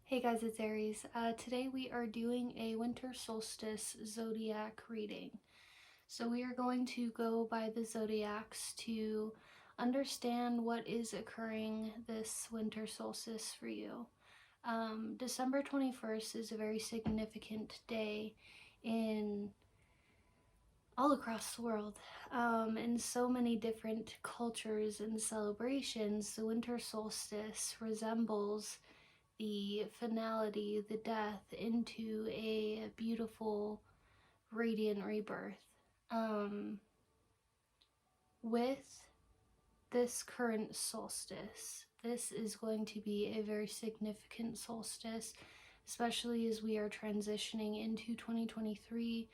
Hey guys, it's Aries. Today we are doing a Winter Solstice zodiac reading. So we are going to go by the zodiacs to understand what is occurring this Winter Solstice for you. December 21st is a very significant day in all across the world. In so many different cultures and celebrations, the Winter Solstice resembles the finality, the death into a beautiful, radiant rebirth. With this current solstice, this is going to be a very significant solstice, especially as we are transitioning into 2023.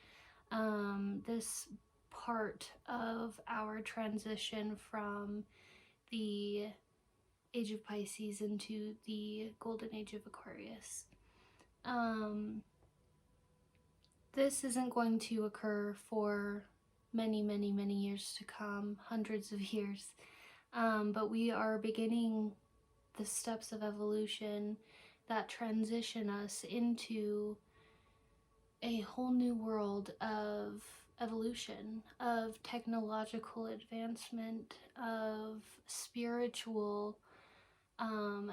This part of our transition from the Age of Pisces into the Golden Age of Aquarius. This isn't going to occur for many years to come, hundreds of years. But we are beginning the steps of evolution that transition us into a whole new world of evolution, of technological advancement, of spiritual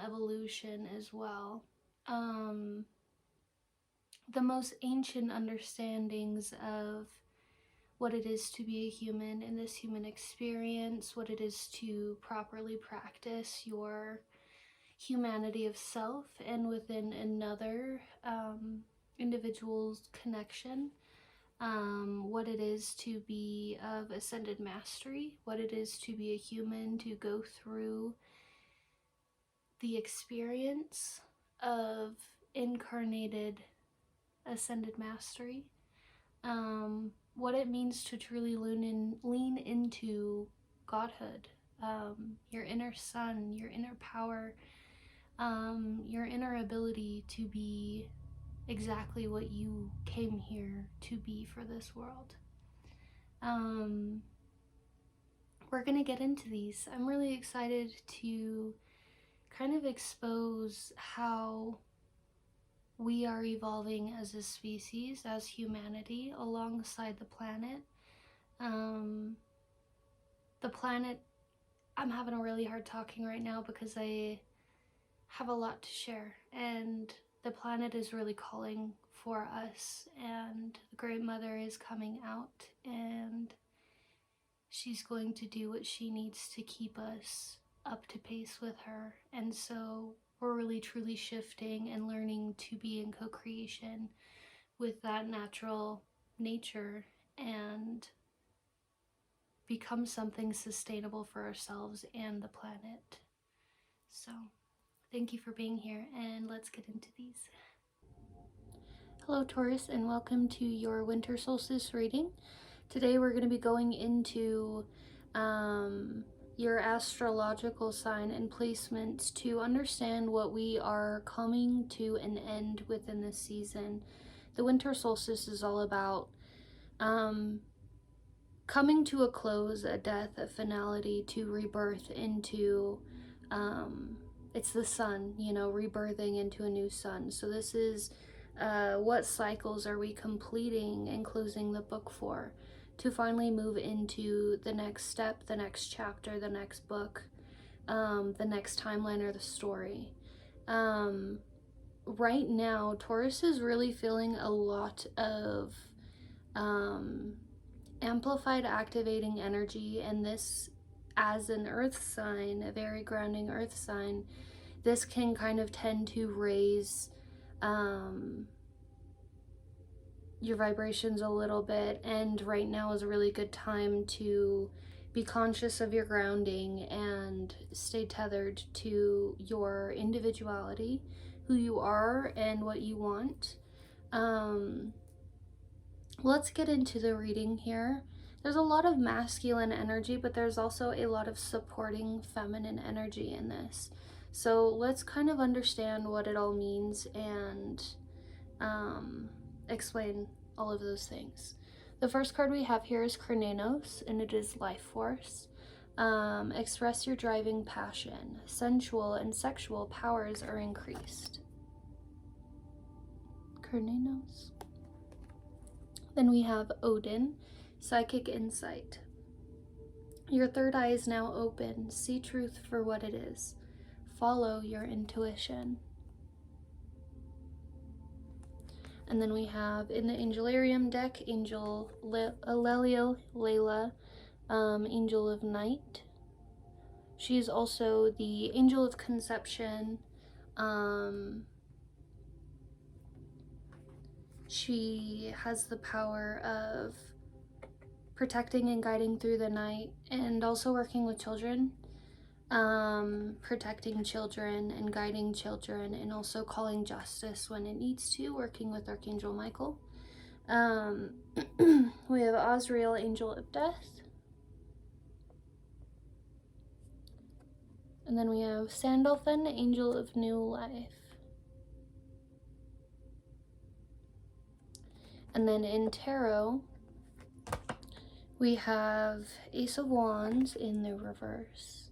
evolution as well. The most ancient understandings of what it is to be a human in this human experience, what it is to properly practice your humanity of self and within another individual's connection, what it is to be of ascended mastery, what it is to be a human, to go through the experience of incarnated ascended mastery, what it means to truly lean into godhood, your inner sun, your inner power, your inner ability to be exactly what you came here to be for this world. We're gonna get into these. I'm really excited to kind of expose how we are evolving as a species, as humanity, alongside the planet. The planet, I'm having a really hard talking right now because I have a lot to share, and the planet is really calling for us, and the Great Mother is coming out, and she's going to do what she needs to keep us up to pace with her. And so we're really truly shifting and learning to be in co-creation with that natural nature and become something sustainable for ourselves and the planet. So thank you for being here, and let's get into these. Hello Taurus, and welcome to your Winter Solstice reading. Today we're going to be going into your astrological sign and placements to understand what we are coming to an end within this season. The Winter Solstice is all about coming to a close, a death, a finality, to rebirth into, it's the sun, you know, rebirthing into a new sun. So this is what cycles are we completing and closing the book for, to finally move into the next step, the next chapter, the next book, the next timeline or the story. Right now, Taurus is really feeling a lot of amplified activating energy, and this, as an earth sign, a very grounding earth sign, this can kind of tend to raise your vibrations a little bit, and right now is a really good time to be conscious of your grounding and stay tethered to your individuality, who you are and what you want. Let's get into the reading here. There's a lot of masculine energy, but there's also a lot of supporting feminine energy in this. So let's kind of understand what it all means and explain all of those things. The first card we have here is Kronos, and it is life force. Express your driving passion. Sensual and sexual powers are increased. Kernenos. Then we have Odin, psychic insight. Your third eye is now open. See truth for what it is. Follow your intuition. And then we have in the Angelarium deck, Angel Aleliel Layla, Angel of Night. She is also the Angel of Conception. She has the power of protecting and guiding through the night, and also working with children, protecting children and guiding children, and also calling justice when it needs to, working with Archangel Michael. We have Azrael, Angel of Death. And then we have Sandalphon, Angel of New Life. And then in Tarot, we have Ace of Wands in the reverse.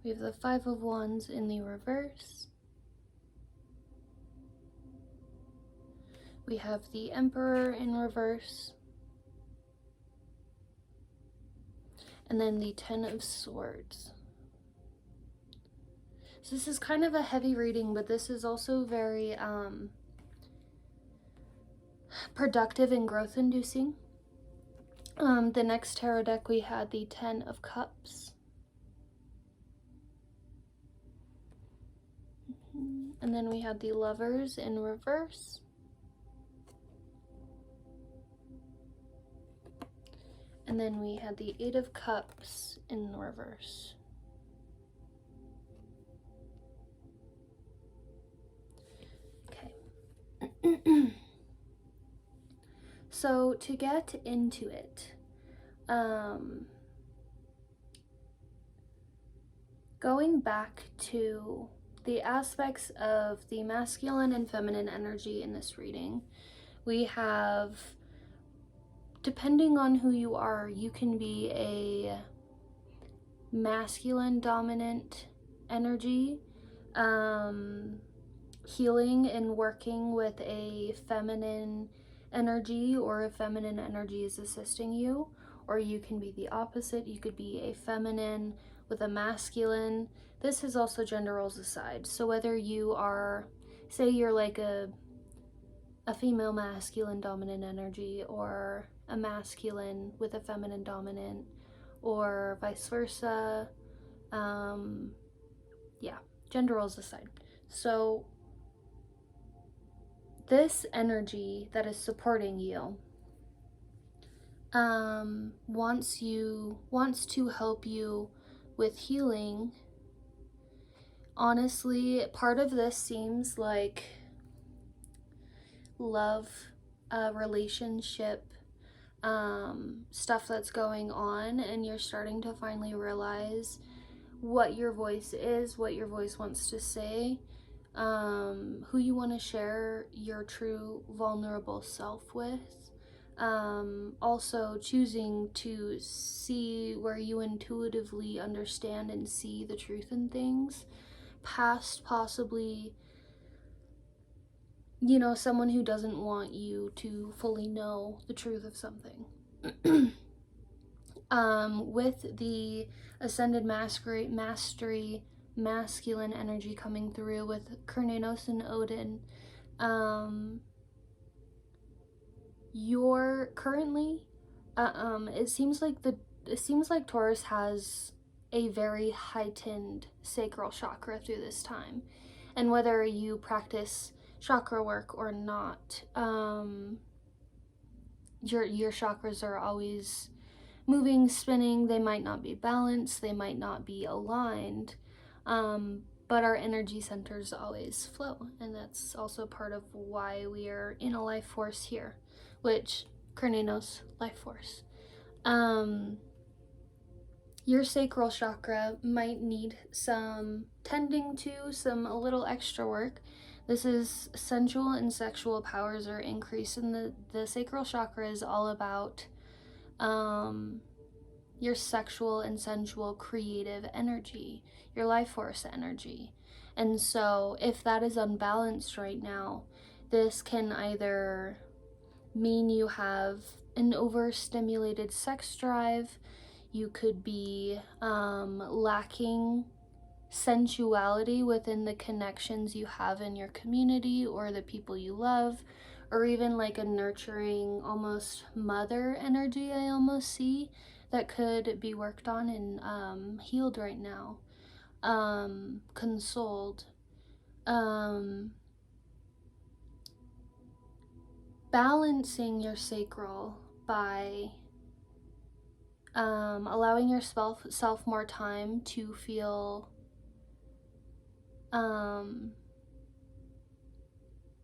We have the Five of Wands in the reverse. We have the Emperor in reverse. And then the Ten of Swords. So this is kind of a heavy reading, but this is also very productive and growth inducing. The next tarot deck we had the Ten of Cups. And then we had the Lovers in reverse. And then we had the Eight of Cups in reverse. Okay. So to get into it, going back to the aspects of the masculine and feminine energy in this reading, we have, depending on who you are, you can be a masculine dominant energy, healing and working with a feminine energy, or a feminine energy is assisting you, or you can be the opposite. You could be a feminine with a masculine. This is also gender roles aside. So whether you are, say you're like a female masculine dominant energy, or a masculine with a feminine dominant, or vice versa, yeah, gender roles aside. So this energy that is supporting you wants to help you with healing. Honestly, part of this seems like love, relationship, stuff that's going on, and you're starting to finally realize what your voice is, what your voice wants to say, who you want to share your true vulnerable self with. Also choosing to see where you intuitively understand and see the truth in things, past possibly, you know, someone who doesn't want you to fully know the truth of something. With the Ascended Mastery masculine energy coming through with Kernenos and Odin, you're currently, it seems like Taurus has a very heightened sacral chakra through this time, and whether you practice chakra work or not, your chakras are always moving, spinning. They might not be balanced, they might not be aligned, but our energy centers always flow, and that's also part of why we are in a life force here, which Kernenos, life force. Your sacral chakra might need some tending to, a little extra work. This is sensual and sexual powers are increased, and the sacral chakra is all about your sexual and sensual creative energy, your life force energy. And so if that is unbalanced right now, this can either mean you have an overstimulated sex drive, you could be lacking sensuality within the connections you have in your community or the people you love, or even like a nurturing, almost mother energy I almost see that could be worked on and healed right now, consoled. Balancing your sacral by allowing yourself more time to feel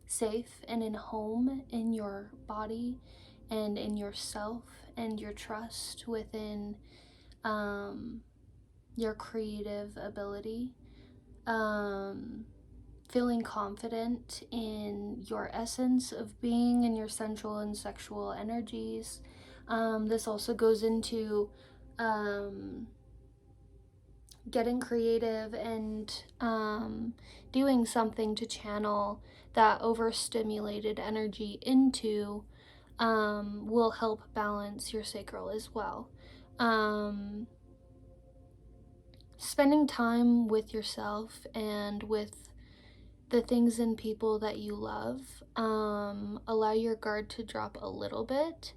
safe and in home in your body and in yourself and your trust within your creative ability, feeling confident in your essence of being and your sensual and sexual energies. This also goes into getting creative and doing something to channel that overstimulated energy into will help balance your sacral as well. Spending time with yourself and with the things and people that you love, allow your guard to drop a little bit,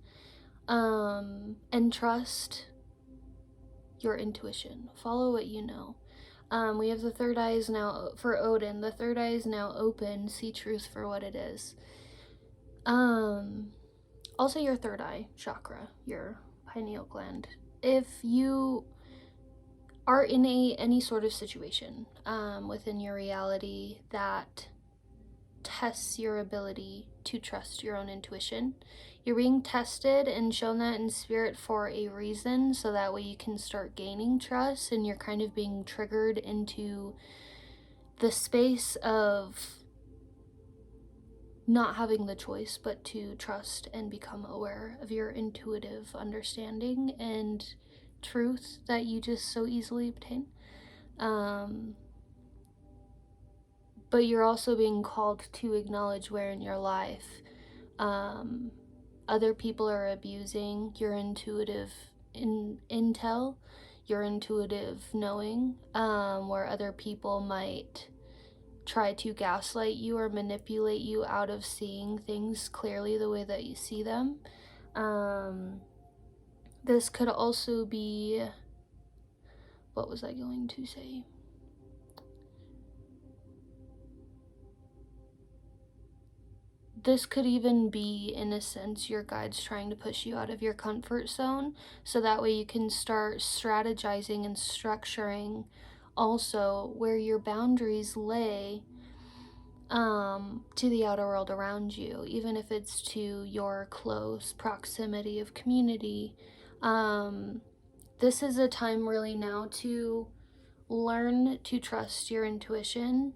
and trust your intuition. Follow what you know. We have the third eye is now, for Odin, the third eye is now open. See truth for what it is. Also your third eye chakra, your pineal gland. If you are in any sort of situation within your reality that tests your ability to trust your own intuition, you're being tested and shown that in spirit for a reason, so that way you can start gaining trust, and you're kind of being triggered into the space of not having the choice but to trust and become aware of your intuitive understanding and truth that you just so easily obtain. But you're also being called to acknowledge where in your life other people are abusing your intuitive intel, your intuitive knowing, where other people might try to gaslight you or manipulate you out of seeing things clearly the way that you see them. This could also be, what was I going to say? This could even be, in a sense, your guides trying to push you out of your comfort zone, so that way you can start strategizing and structuring also where your boundaries lay to the outer world around you, even if it's to your close proximity of community. This is a time really now to learn to trust your intuition,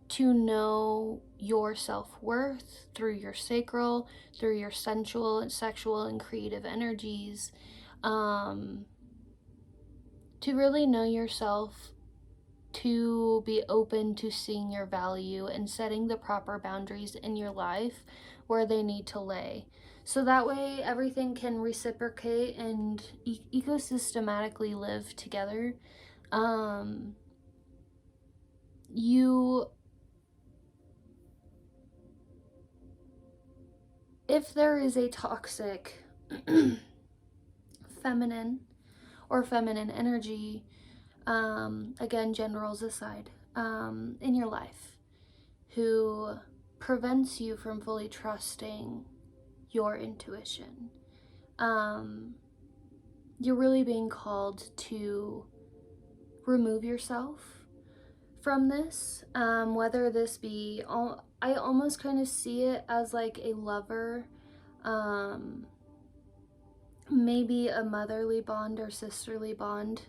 to know your self-worth through your sacral, through your sensual and sexual and creative energies, to really know yourself, to be open to seeing your value and setting the proper boundaries in your life where they need to lay. So that way everything can reciprocate and ecosystematically live together. If there is a toxic feminine or feminine energy, again, gender roles aside, in your life, who prevents you from fully trusting your intuition, you're really being called to remove yourself from this, whether this be, I almost kind of see it as like a lover, maybe a motherly bond or sisterly bond,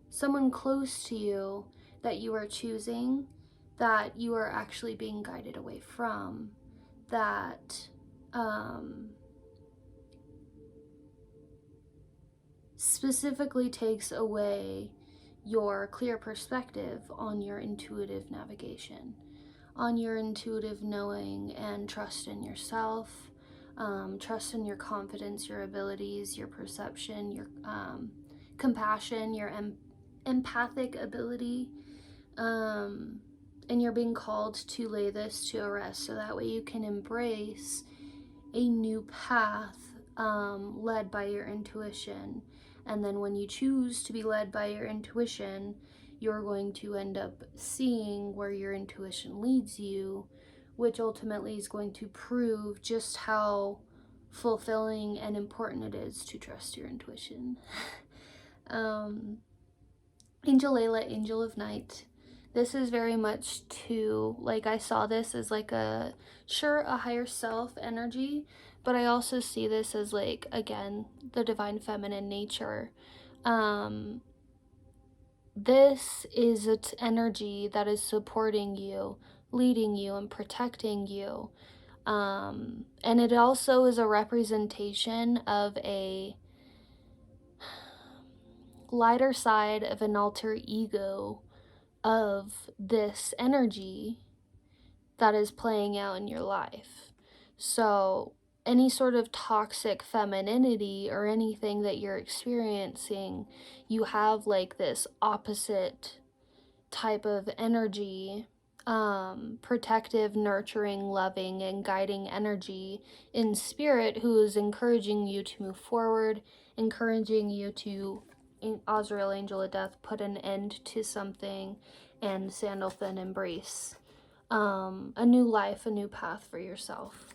someone close to you that you are choosing, that you are actually being guided away from, that specifically takes away your clear perspective on your intuitive navigation, on your intuitive knowing and trust in yourself, trust in your confidence, your abilities, your perception, your compassion, your empathic ability. And you're being called to lay this to rest so that way you can embrace a new path led by your intuition. And then when you choose to be led by your intuition, you're going to end up seeing where your intuition leads you, which ultimately is going to prove just how fulfilling and important it is to trust your intuition. Angel Layla, Angel of Night. This is very much to, like, I saw this as like a higher self energy, but I also see this as, like, again, the divine feminine nature. This is an energy that is supporting you, leading you, and protecting you. And it also is a representation of a lighter side of an alter ego of this energy that is playing out in your life. So any sort of toxic femininity or anything that you're experiencing, you have like this opposite type of energy, protective, nurturing, loving, and guiding energy in spirit, who is encouraging you to move forward, encouraging you to, Azrael, Angel of Death, put an end to something, and Sandalphon, embrace a new life, a new path for yourself.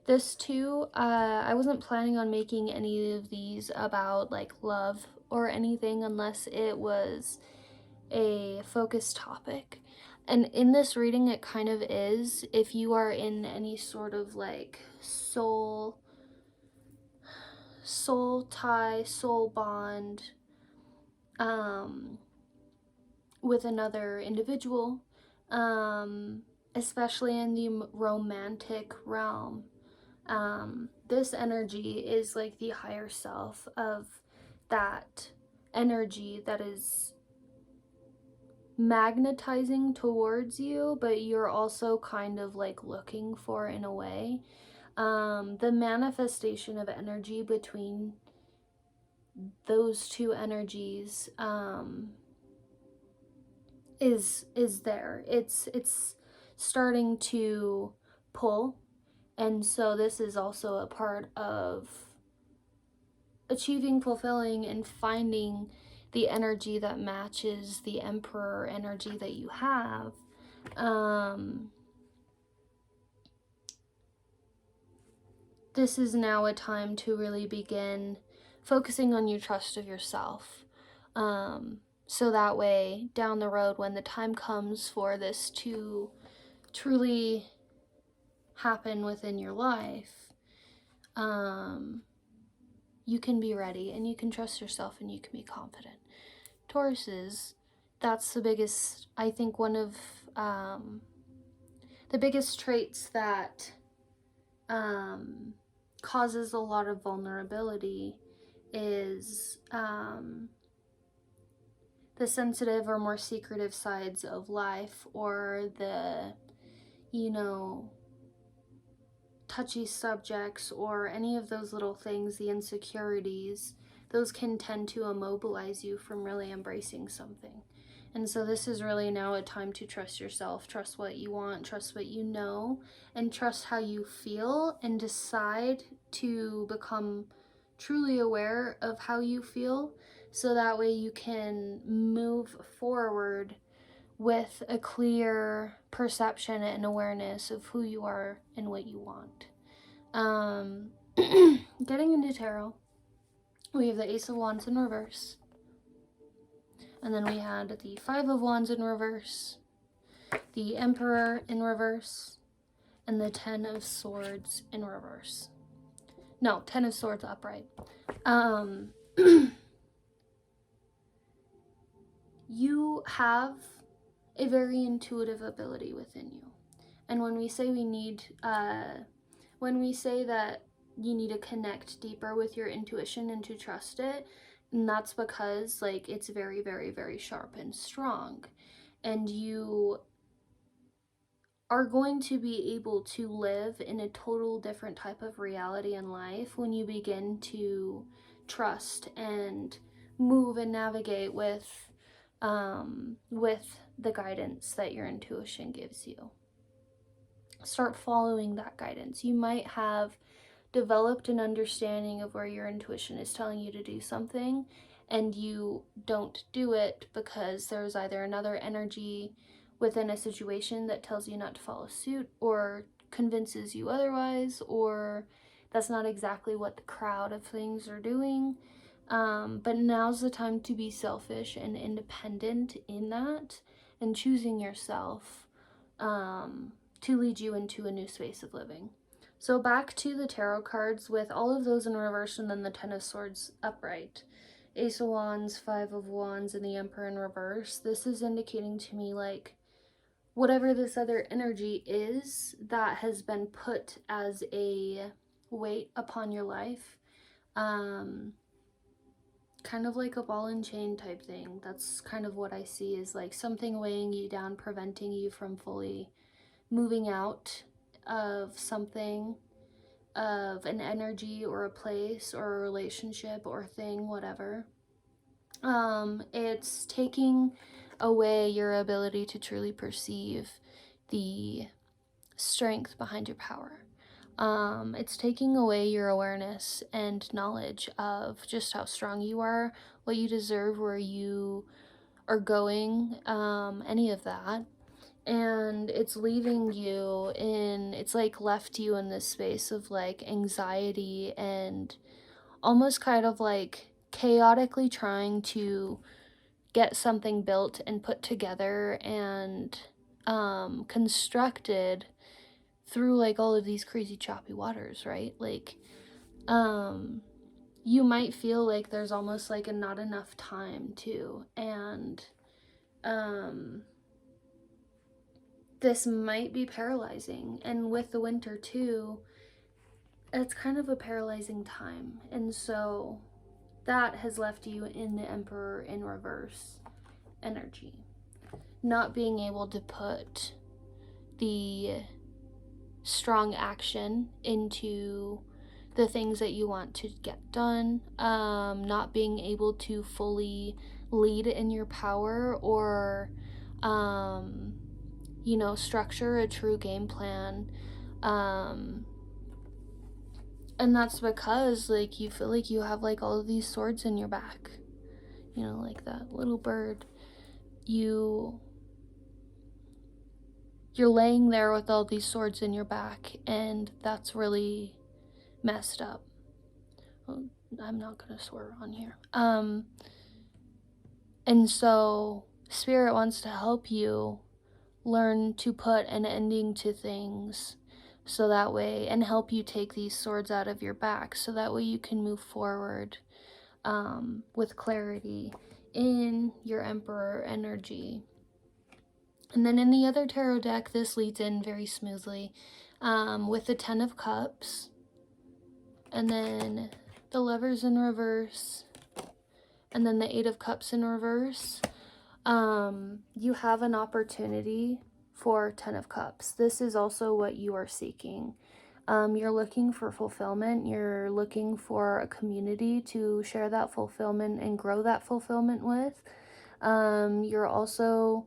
This too, I wasn't planning on making any of these about like love or anything unless it was a focused topic. And in this reading, it kind of is. If you are in any sort of like soul tie, soul bond, with another individual, especially in the romantic realm, this energy is like the higher self of that energy that is magnetizing towards you, but you're also kind of like looking for in a way. The manifestation of energy between those two energies is there. It's starting to pull, and so this is also a part of achieving, fulfilling, and finding the energy that matches the Emperor energy that you have. This is now a time to really begin focusing on your trust of yourself. So that way, down the road, when the time comes for this to truly happen within your life, you can be ready and you can trust yourself and you can be confident. Tauruses, that's the biggest, I think one of the biggest traits that causes a lot of vulnerability is the sensitive or more secretive sides of life, or the, touchy subjects, or any of those little things, the insecurities. Those can tend to immobilize you from really embracing something. And so this is really now a time to trust yourself, trust what you want, trust what you know, and trust how you feel, and decide to become truly aware of how you feel, so that way you can move forward with a clear perception and awareness of who you are and what you want. Getting into tarot, we have the Ace of Wands in reverse, and then we had the Five of Wands in reverse, the Emperor in reverse, and the Ten of Swords in reverse. No, Ten of Swords upright. You have a very intuitive ability within you. And when we say that you need to connect deeper with your intuition and to trust it. And that's because like it's very, very, very sharp and strong. And you are going to be able to live in a total different type of reality in life when you begin to trust and move and navigate with the guidance that your intuition gives you. Start following that guidance. You might have developed an understanding of where your intuition is telling you to do something, and you don't do it because there's either another energy within a situation that tells you not to follow suit or convinces you otherwise, or that's not exactly what the crowd of things are doing. But now's the time to be selfish and independent in that and choosing yourself to lead you into a new space of living. So back to the tarot cards with all of those in reverse and then the Ten of Swords upright. Ace of Wands, Five of Wands, and the Emperor in reverse. This is indicating to me like whatever this other energy is that has been put as a weight upon your life, kind of like a ball and chain type thing. That's kind of what I see, is like something weighing you down, preventing you from fully moving out of something, of an energy or a place or a relationship or thing, whatever. It's taking away your ability to truly perceive the strength behind your power. It's taking away your awareness and knowledge of just how strong you are, what you deserve, where you are going, any of that. And it's leaving you in, it's like left you in this space of like anxiety and almost kind of like chaotically trying to get something built and put together and constructed through like all of these crazy choppy waters, right? Like you might feel like there's almost like a not enough time too, and this might be paralyzing. And with the winter too, it's kind of a paralyzing time. And so that has left you in the Emperor in reverse energy. Not being able to put the strong action into the things that you want to get done. Not being able to fully lead in your power or structure a true game plan. And that's because like you feel like you have like all of these swords in your back, like that little bird. You're laying there with all these swords in your back, and that's really messed up. Well, I'm not gonna swear on here. And so Spirit wants to help you learn to put an ending to things, so that way, and help you take these swords out of your back, so that way you can move forward with clarity in your Emperor energy. And then in the other tarot deck, this leads in very smoothly with the Ten of Cups, and then the Lovers in reverse, and then the Eight of Cups in reverse. You have an opportunity for Ten of Cups. This is also what you are seeking. You're looking for fulfillment. You're looking for a community to share that fulfillment and grow that fulfillment with. You're also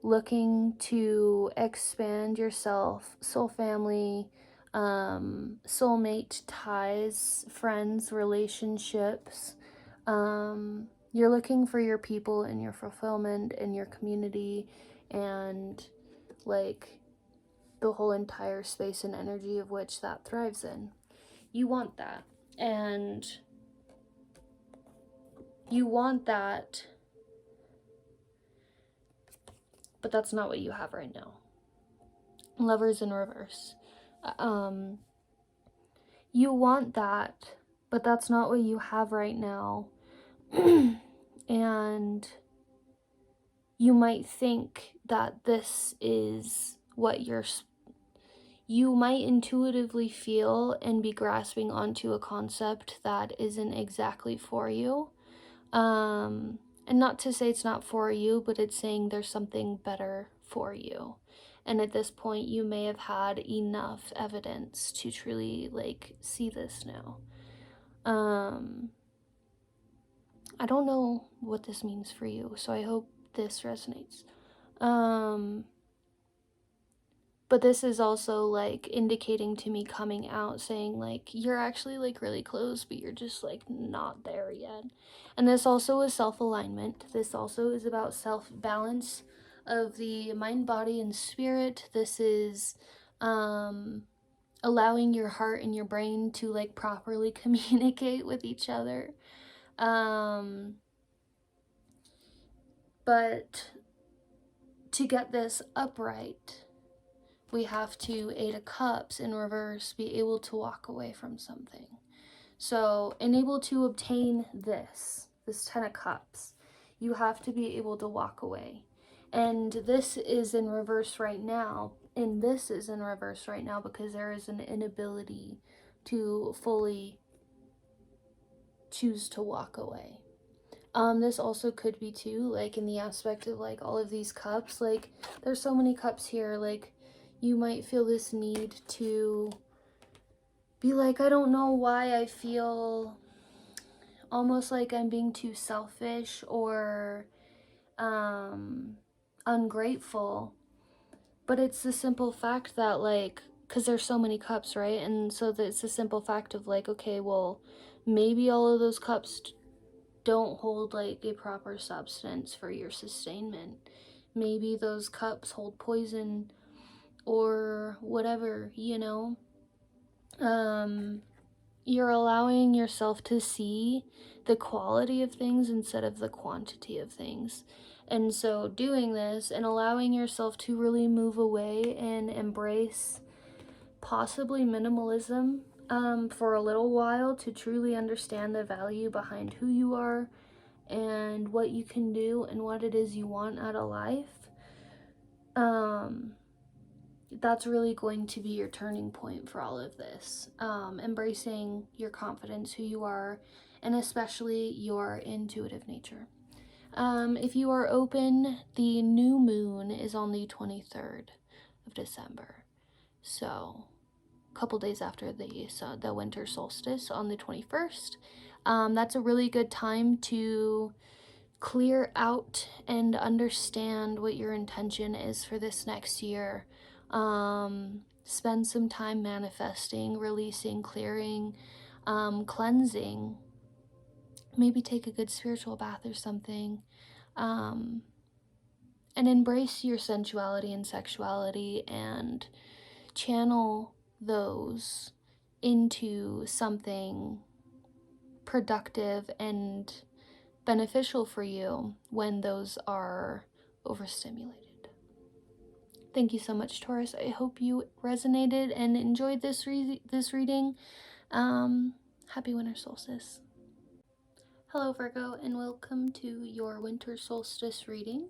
looking to expand yourself, soul family, soulmate ties, friends, relationships. You're looking for your people and your fulfillment and your community and like the whole entire space and energy of which that thrives in. You want that. And you want that, but that's not what you have right now. Lovers in reverse. You want that, but that's not what you have right now. And you might think that this is what you might intuitively feel and be grasping onto a concept that isn't exactly for you. And not to say it's not for you, but it's saying there's something better for you. And at this point, you may have had enough evidence to truly, like, see this now. I don't know what this means for you, so I hope this resonates. But this is also, like, indicating to me coming out, saying, like, you're actually, like, really close, but you're just, like, not there yet. And this also is self-alignment. This also is about self-balance of the mind, body, and spirit. This is allowing your heart and your brain to, like, properly communicate with each other. But to get this upright, we have to, Eight of Cups in reverse, be able to walk away from something. So, and able to obtain this Ten of Cups, you have to be able to walk away. And this is in reverse right now, and this is in reverse right now because there is an inability to fully choose to walk away. This also could be too, like, in the aspect of, like, all of these cups, like, there's so many cups here, like, you might feel this need to be like, I don't know why I feel almost like I'm being too selfish or ungrateful. But it's the simple fact that, like, because there's so many cups, right? And so it's the simple fact of, like, okay, well, maybe all of those cups don't hold, like, a proper substance for your sustainment. Maybe those cups hold poison or whatever, you know? You're allowing yourself to see the quality of things instead of the quantity of things. And so doing this and allowing yourself to really move away and embrace possibly minimalism for a little while to truly understand the value behind who you are and what you can do and what it is you want out of life. That's really going to be your turning point for all of this. Embracing your confidence, who you are, and especially your intuitive nature. If you are open, the new moon is on the 23rd of December. So, a couple days after the winter solstice on the 21st. That's a really good time to clear out and understand what your intention is for this next year. Spend some time manifesting, releasing, clearing, cleansing. Maybe take a good spiritual bath or something. And embrace your sensuality and sexuality and channel those into something productive and beneficial for you when those are overstimulated. Thank you so much, Taurus. I hope you resonated and enjoyed this reading. Happy winter solstice. Hello, Virgo, and welcome to your winter solstice reading.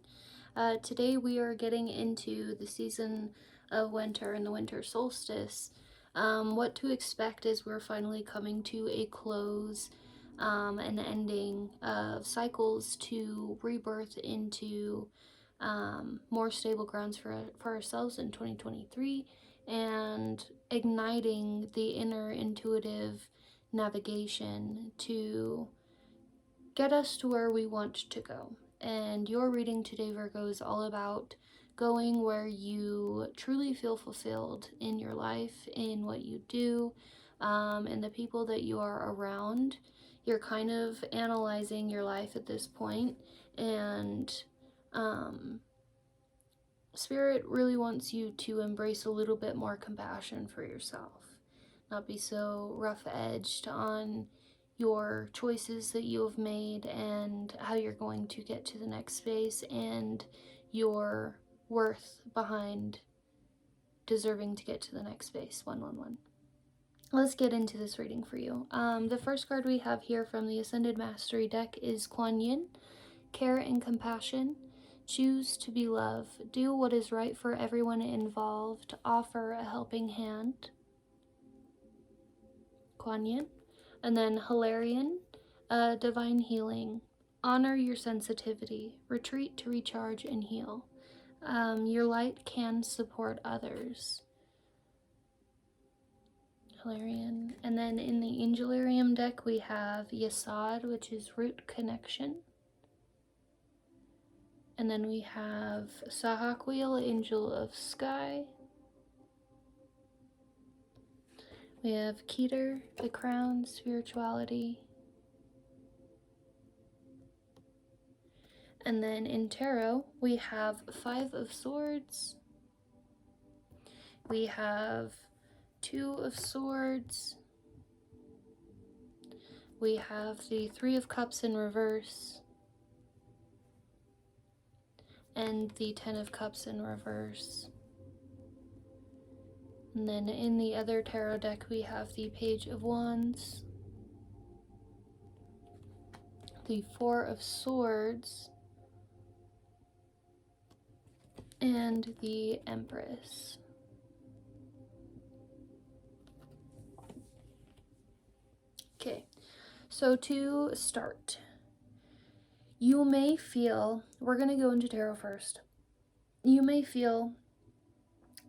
Today we are getting into the season of winter and the winter solstice. What to expect as we're finally coming to a close, an ending of cycles to rebirth into more stable grounds for ourselves in 2023, and igniting the inner intuitive navigation to get us to where we want to go. And your reading today, Virgo, is all about going where you truly feel fulfilled in your life, in what you do, and the people that you are around. You're kind of analyzing your life at this point, and Spirit really wants you to embrace a little bit more compassion for yourself. Not be so rough-edged on your choices that you have made and how you're going to get to the next space and your worth behind deserving to get to the next space. 111. Let's get into this reading for you. The first card we have here from the Ascended Mastery deck is Kuan Yin, Care and Compassion. Choose to be love. Do what is right for everyone involved. Offer a helping hand. Kuan Yin. And then Hilarion, divine healing. Honor your sensitivity. Retreat to recharge and heal. Your light can support others. Hilarion. And then in the Angelarium deck we have Yasad, which is root connection. And then we have Sahakwiel, Angel of Sky. We have Keter, the crown, spirituality. And then in tarot, we have 5 of Swords. We have 2 of Swords. We have the 3 of Cups in reverse. And the 10 of Cups in reverse. And then in the other tarot deck, we have the Page of Wands, the 4 of Swords, and the Empress. Okay, so to start, you may feel, we're going to go into tarot first. You may feel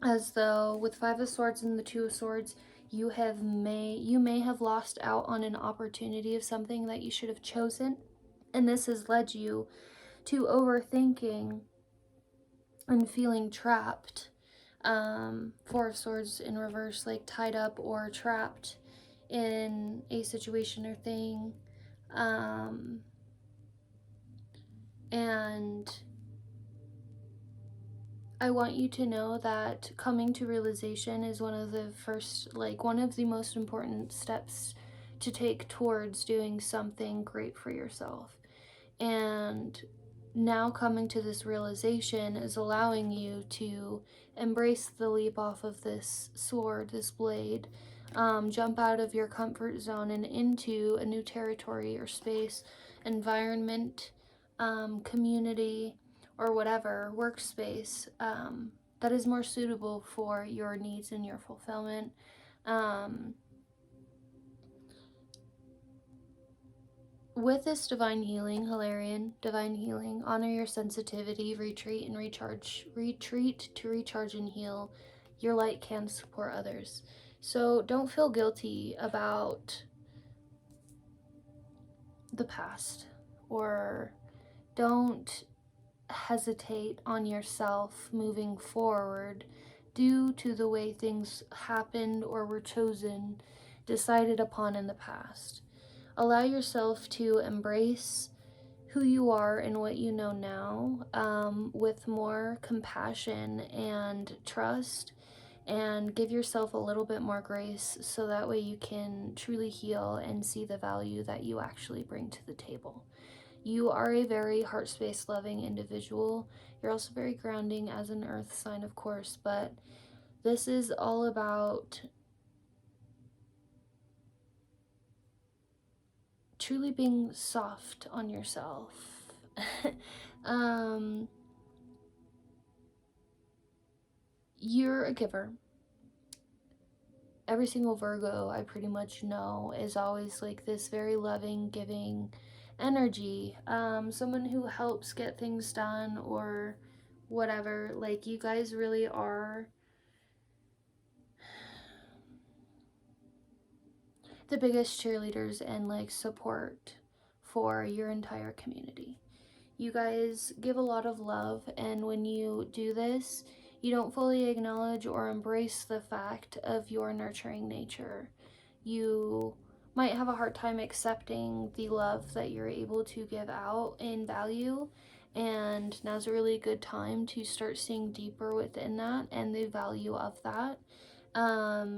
as though with 5 of Swords and the 2 of Swords, you may have lost out on an opportunity of something that you should have chosen. And this has led you to overthinking and feeling trapped. 4 of Swords in reverse, like tied up or trapped in a situation or thing. And I want you to know that coming to realization is one of the most important steps to take towards doing something great for yourself. And now coming to this realization is allowing you to embrace the leap off of this sword, this blade, jump out of your comfort zone and into a new territory or space, environment, community, or whatever, workspace, that is more suitable for your needs and your fulfillment. With this divine healing, Hilarion, divine healing, honor your sensitivity, retreat to recharge and heal. Your light can support others. So don't feel guilty about the past, or don't hesitate on yourself moving forward due to the way things happened or were chosen, decided upon in the past. Allow yourself to embrace who you are and what you know now, with more compassion and trust, and give yourself a little bit more grace so that way you can truly heal and see the value that you actually bring to the table. You are a very heart space loving individual. You're also very grounding as an earth sign, of course, but this is all about truly being soft on yourself. You're a giver. Every single Virgo I pretty much know is always like this very loving, giving energy. Someone who helps get things done or whatever. Like, you guys really are the biggest cheerleaders and like support for your entire community. You guys give a lot of love, and when you do this, you don't fully acknowledge or embrace the fact of your nurturing nature. You might have a hard time accepting the love that you're able to give out in value, and now's a really good time to start seeing deeper within that and the value of that.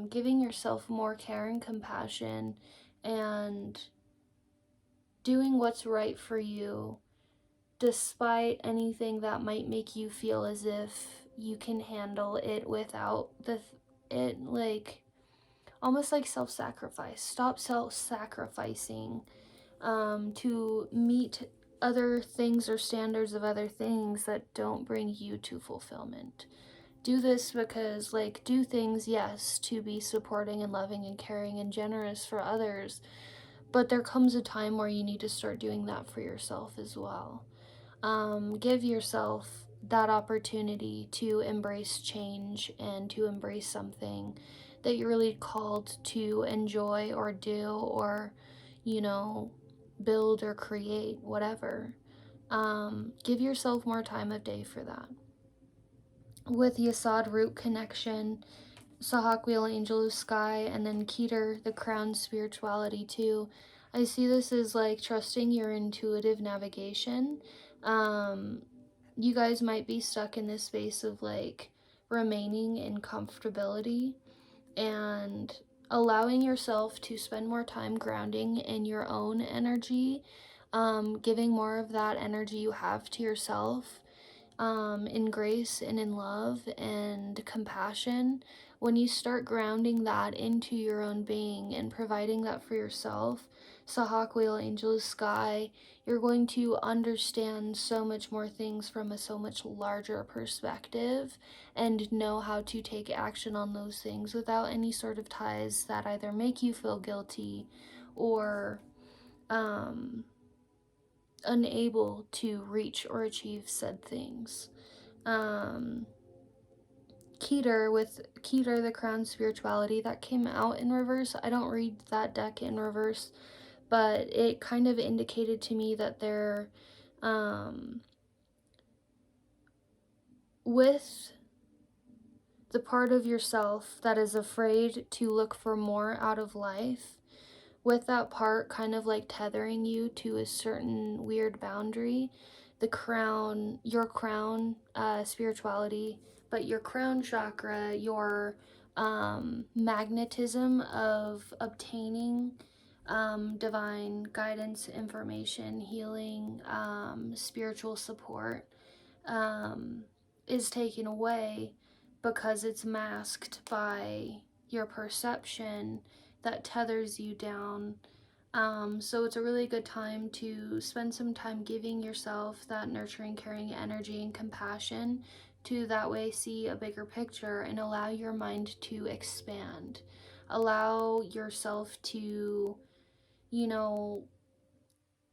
Giving yourself more care and compassion and doing what's right for you despite anything that might make you feel as if you can handle it without it, like almost like self-sacrifice. Stop self-sacrificing to meet other things or standards of other things that don't bring you to fulfillment. Do this because, like, do things, yes, to be supporting and loving and caring and generous for others, but there comes a time where you need to start doing that for yourself as well. Give yourself that opportunity to embrace change and to embrace something that you're really called to enjoy or do, or, you know, build or create, whatever. Give yourself more time of day for that. With Yesod root connection, Sahak wheel angel of sky, and then Keter, the crown spirituality too. I see this as like trusting your intuitive navigation. You guys might be stuck in this space of like remaining in comfortability and allowing yourself to spend more time grounding in your own energy, giving more of that energy you have to yourself, in grace and in love and compassion. When you start grounding that into your own being and providing that for yourself, Sahak wheel angel sky, you're going to understand so much more things from a so much larger perspective and know how to take action on those things without any sort of ties that either make you feel guilty or unable to reach or achieve said things. Keter, with Keter, the crown spirituality, that came out in reverse. I don't read that deck in reverse, but it kind of indicated to me that they're with the part of yourself that is afraid to look for more out of life, with that part kind of like tethering you to a certain weird boundary. The crown, your crown spirituality, but your crown chakra, your magnetism of obtaining divine guidance, information, healing, spiritual support, is taken away because it's masked by your perception that tethers you down. So it's a really good time to spend some time giving yourself that nurturing, caring energy and compassion to that way see a bigger picture and allow your mind to expand. Allow yourself to, you know,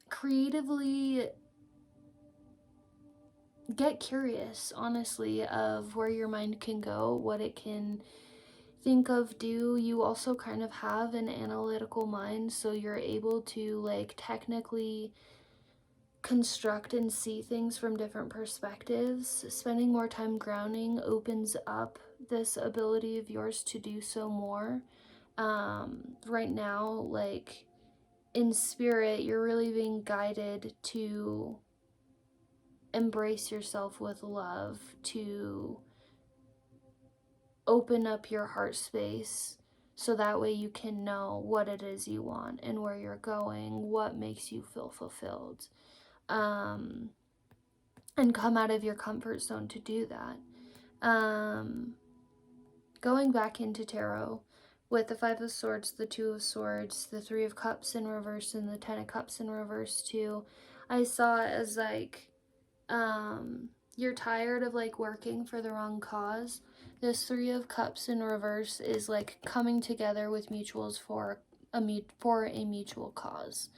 creatively get curious, honestly, of where your mind can go, what it can think of, do. You also kind of have an analytical mind, so you're able to like technically construct and see things from different perspectives. Spending more time grounding opens up this ability of yours to do so more. Right now, like in spirit, you're really being guided to embrace yourself with love, to open up your heart space so that way you can know what it is you want and where you're going, what makes you feel fulfilled, and come out of your comfort zone to do that. Going back into tarot with the Five of Swords, the Two of Swords, the Three of Cups in reverse, and the Ten of Cups in reverse too, I saw it as like you're tired of like working for the wrong cause. This Three of Cups in reverse is like coming together with mutuals for a mutual cause.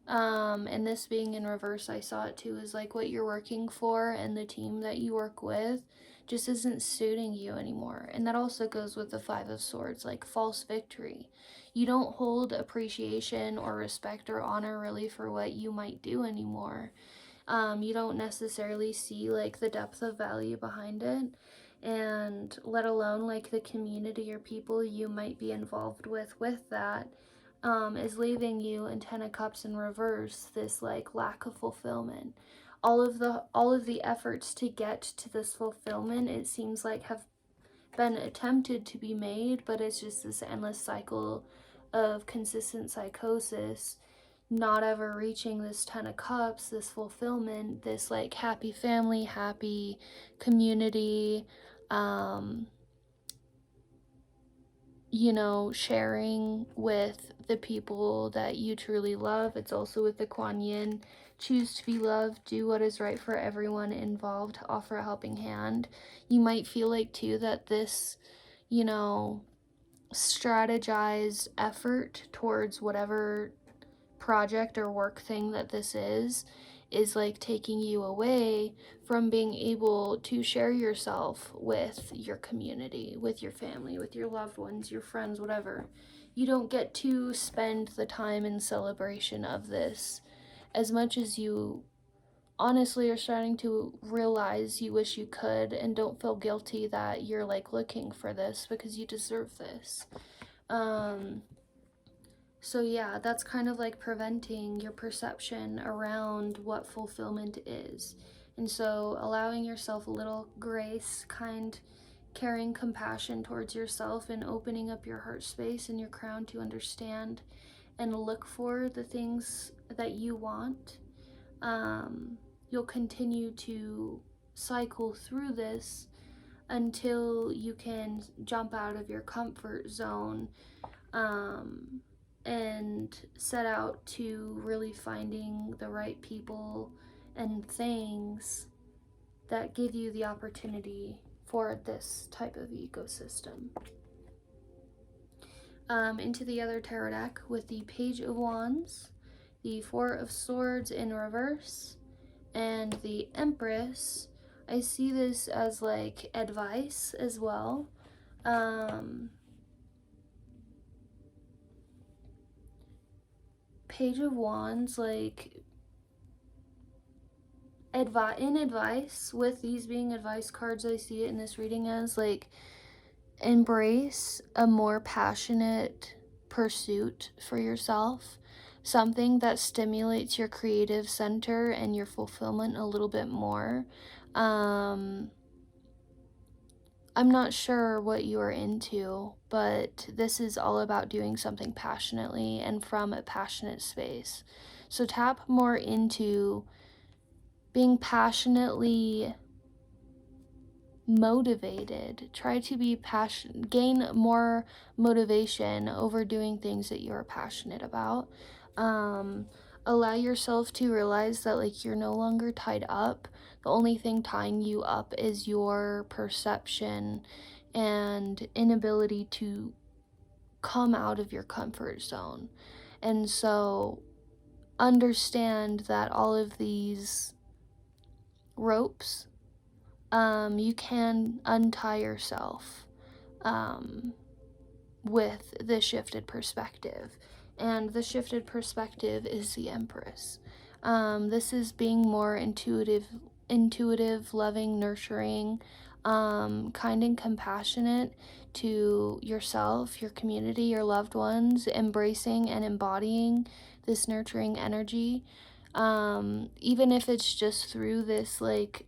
And this being in reverse, I saw it too as like what you're working for and the team that you work with just isn't suiting you anymore. And that also goes with the Five of Swords, like false victory. You don't hold appreciation or respect or honor really for what you might do anymore. You don't necessarily see like the depth of value behind it, and let alone like the community or people you might be involved with that is leaving you in Ten of Cups in reverse, this like lack of fulfillment. All of the efforts to get to this fulfillment, it seems like, have been attempted to be made, but it's just this endless cycle of consistent psychosis, not ever reaching this Ten of Cups, this fulfillment, this like happy family, happy community, you know, sharing with the people that you truly love. It's also with the Kuan Yin choose to be loved, do what is right for everyone involved, offer a helping hand. You might feel like too that this, you know, strategized effort towards whatever project or work thing that this is like taking you away from being able to share yourself with your community, with your family, with your loved ones, your friends, whatever. You don't get to spend the time in celebration of this as much as you honestly are starting to realize you wish you could, and don't feel guilty that you're like looking for this, because you deserve this. So yeah, that's kind of like preventing your perception around what fulfillment is. And so allowing yourself a little grace, kind, caring compassion towards yourself, and opening up your heart space and your crown to understand and look for the things that you want. You'll continue to cycle through this until you can jump out of your comfort zone, and set out to really finding the right people and things that give you the opportunity for this type of ecosystem. Into the other tarot deck with the Page of Wands, the Four of Swords in reverse, and the Empress. I see this as like advice as well. Page of Wands, like in advice, with these being advice cards, I see it in this reading as like embrace a more passionate pursuit for yourself, something that stimulates your creative center and your fulfillment a little bit more. I'm not sure what you are into, but this is all about doing something passionately and from a passionate space. So tap more into being passionately motivated. Try to be gain more motivation over doing things that you're passionate about. Allow yourself to realize that like you're no longer tied up. The only thing tying you up is your perception and inability to come out of your comfort zone. And so understand that all of these ropes, you can untie yourself with the shifted perspective. And the shifted perspective is the Empress. This is being more intuitive, loving, nurturing, kind and compassionate to yourself, your community, your loved ones, embracing and embodying this nurturing energy. Even if it's just through this like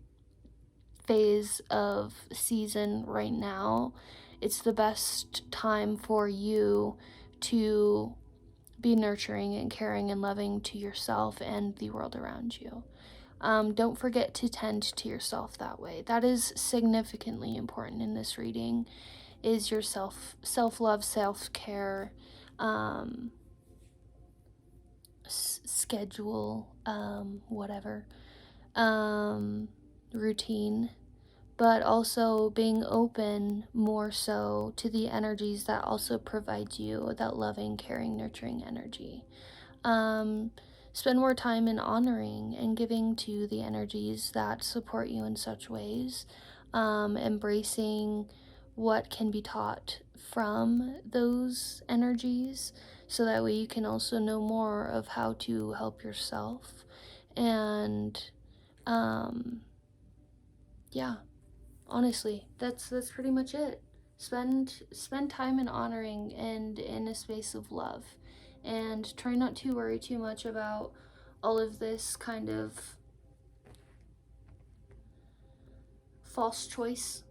phase of season right now, it's the best time for you to be nurturing and caring and loving to yourself and the world around you. Don't forget to tend to yourself that way. That is significantly important in this reading, is your self-love, self-care, schedule, whatever, routine, but also being open more so to the energies that also provide you that loving, caring, nurturing energy. Spend more time in honoring and giving to the energies that support you in such ways, embracing what can be taught from those energies, so that way you can also know more of how to help yourself. And yeah, honestly, that's pretty much it. Spend time in honoring and in a space of love, and try not to worry too much about all of this kind of false choice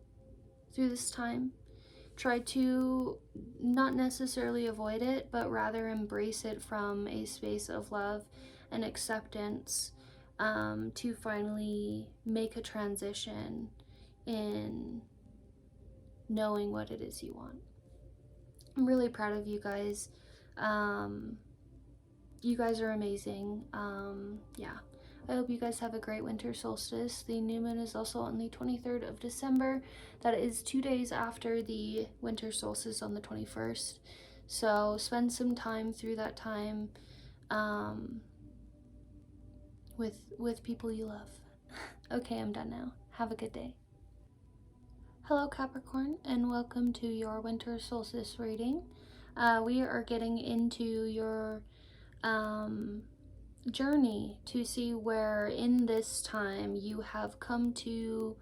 through this time. Try to not necessarily avoid it, but rather embrace it from a space of love and acceptance, to finally make a transition in knowing what it is you want. I'm really proud of you guys. You guys are amazing. Yeah, I hope you guys have a great winter solstice. The new moon is also on the 23rd of December. That is 2 days after the winter solstice on the 21st. So spend some time through that time with people you love. Okay, I'm done now. Have a good day. Hello Capricorn, and welcome to your winter solstice reading. We are getting into your journey to see where in this time you have come to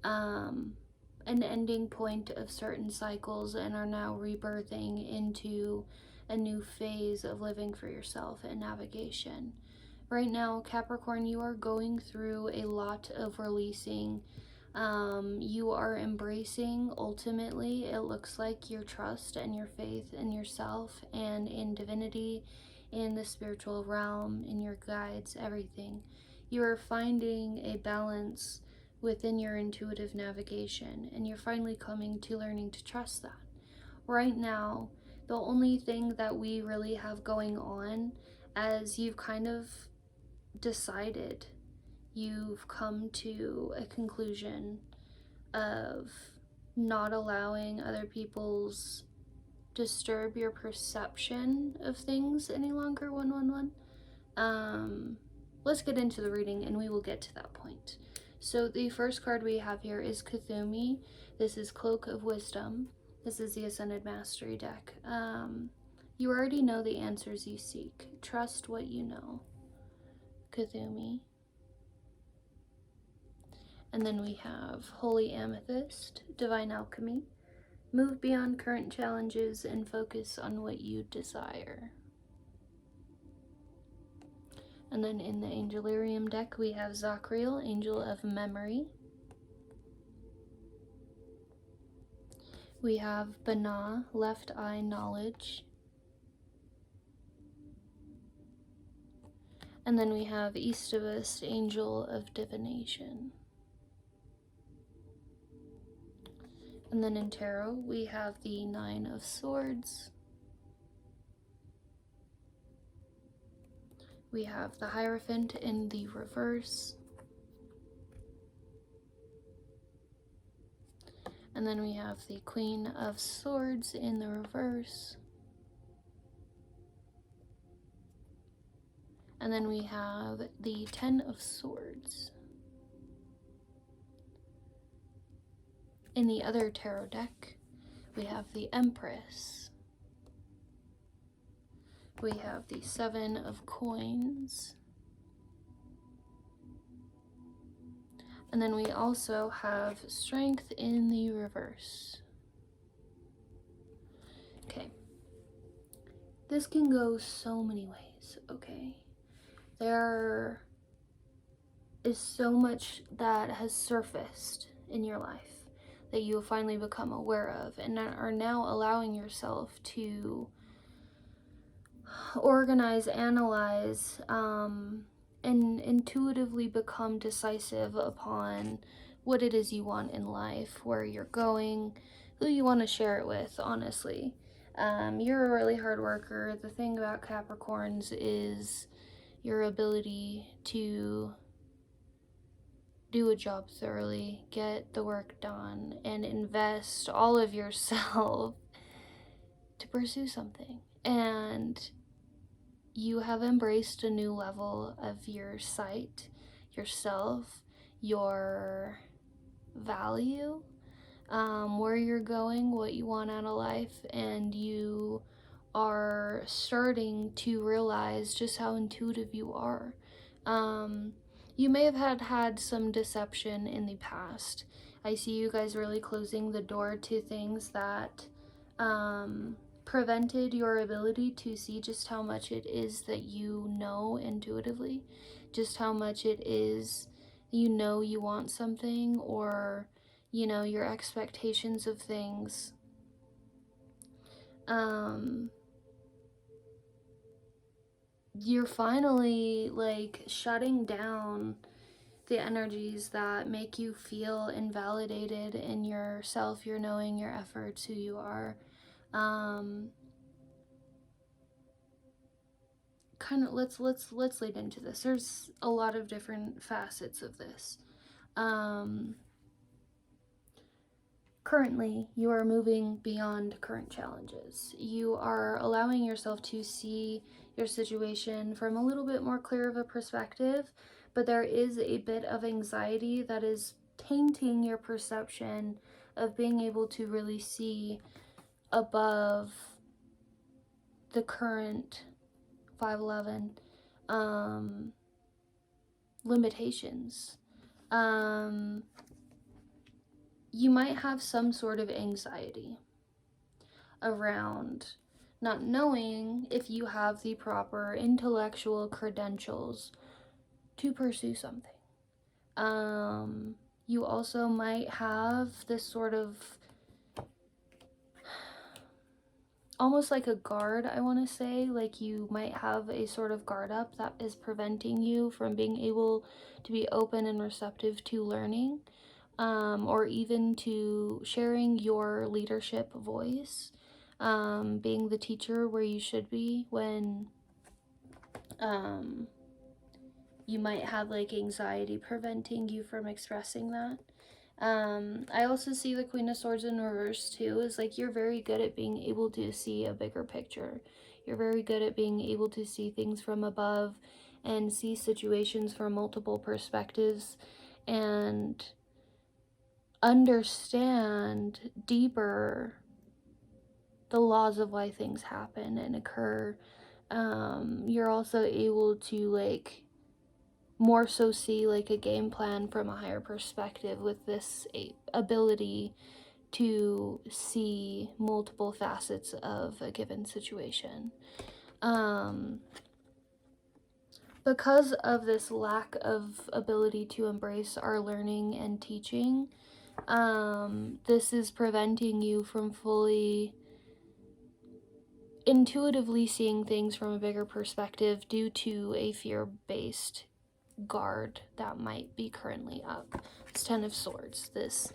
an ending point of certain cycles and are now rebirthing into a new phase of living for yourself and navigation. Right now, Capricorn, you are going through a lot of releasing. You are embracing, ultimately, it looks like, your trust and your faith in yourself and in divinity, in the spiritual realm, in your guides, everything. You are finding a balance within your intuitive navigation, and you're finally coming to learning to trust that. Right now, the only thing that we really have going on, as you've kind of decided, you've come to a conclusion of not allowing other people's disturb your perception of things any longer. 111. Let's get into the reading and we will get to that point. So the first card we have here is Kuthumi. This is Cloak of Wisdom. This is the Ascended Mastery deck. You already know the answers you seek. Trust what you know. Kuthumi. And then we have Holy Amethyst, Divine Alchemy. Move beyond current challenges and focus on what you desire. And then in the Angelarium deck, we have Zachriel, Angel of Memory. We have Bana, Left Eye Knowledge. And then we have Eastivist, Angel of Divination. And then in Tarot, we have the Nine of Swords. We have the Hierophant in the reverse. And then we have the Queen of Swords in the reverse. And then we have the Ten of Swords. In the other tarot deck, we have the Empress. We have the Seven of Coins. And then we also have Strength in the reverse. Okay. This can go so many ways, okay? There is so much that has surfaced in your life that you have finally become aware of and are now allowing yourself to organize, analyze, and intuitively become decisive upon what it is you want in life, where you're going, who you want to share it with, honestly. You're a really hard worker. The thing about Capricorns is your ability to do a job thoroughly, get the work done, and invest all of yourself to pursue something. And you have embraced a new level of your sight, yourself, your value, where you're going, what you want out of life, and you are starting to realize just how intuitive you are. You may have had some deception in the past. I see you guys really closing the door to things that prevented your ability to see just how much it is that you know intuitively, just how much it is you know you want something, or you know your expectations of things. You're finally like shutting down the energies that make you feel invalidated in yourself, your knowing, your efforts, who kind of let's lead into this. There's a lot of different facets of this. Currently, you are moving beyond current challenges. You are allowing yourself to see your situation from a little bit more clear of a perspective, but there is a bit of anxiety that is tainting your perception of being able to really see above the current 511 limitations. You might have some sort of anxiety around not knowing if you have the proper intellectual credentials to pursue something. You also might have this sort of almost like a guard, I want to say. Like you might have a sort of guard up that is preventing you from being able to be open and receptive to learning. Or even to sharing your leadership voice, being the teacher where you should be when you might have like anxiety preventing you from expressing that. I also see the Queen of Swords in reverse too, is like you're very good at being able to see a bigger picture. You're very good at being able to see things from above and see situations from multiple perspectives and understand deeper the laws of why things happen and occur. You're also able to like more so see like a game plan from a higher perspective with this ability to see multiple facets of a given situation. Because of this lack of ability to embrace our learning and teaching, this is preventing you from fully intuitively seeing things from a bigger perspective due to a fear-based guard that might be currently up. It's 10 of Swords. This,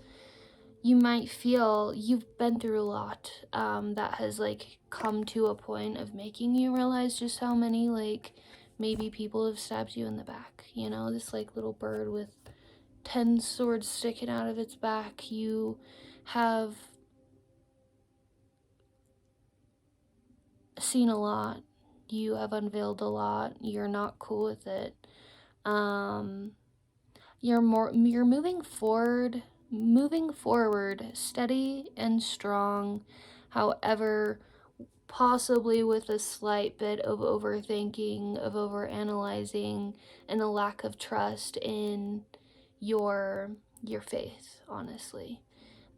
you might feel you've been through a lot that has like come to a point of making you realize just how many like maybe people have stabbed you in the back. You know, this like little bird with 10 swords sticking out of its back. You have seen a lot. You have unveiled a lot. You're not cool with it. You're moving forward, steady and strong. However, possibly with a slight bit of overthinking, of overanalyzing, and a lack of trust in your faith, honestly.